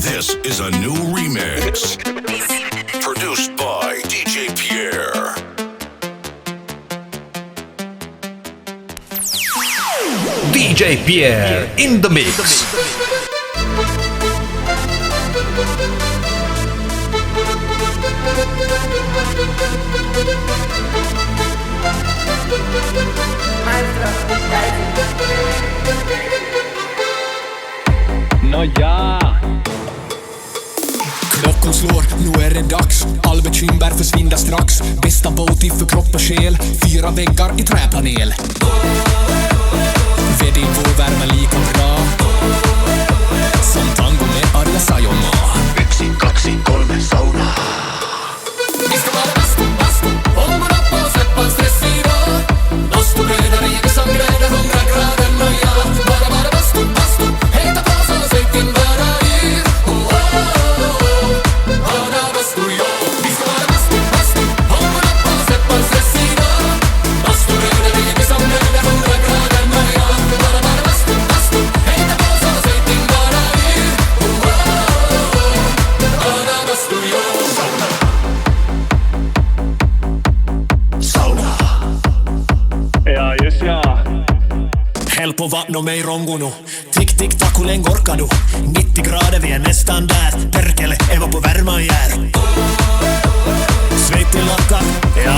This is a new remix. Produced by DJ Pierre. DJ Pierre in the mix. Nåja. Klockan slår, nu är det dags. All bekymmer försvinner strax. Bästa body för kropp och själ. 4 väggar i träpanel. Ved din vår värme lika bra som tango med Arja Saijonmaa. 1, 2, 3 sauna. Vi ska vara bastu, hållmorna på och släppa stress idag. Bastu bredare, vi som grädde 100 grader nöja. Bara bastu, heta på så sätt din värda yr. Bara bastu, ja. Vi ska vara bastu, hållmorna på och släppa stress idag. Bastu bredare, vi som grädde 100 grader nöja. Bara bastu, heta på så sätt din värda yr. Bara bastu, ja. Ja, just ja. Helppo vattno mei rongunut. Tik tik takulen korkannut. 90 grader vi är nästan där. Perkele, Eva på värman jär. Sveitti lakka, ja.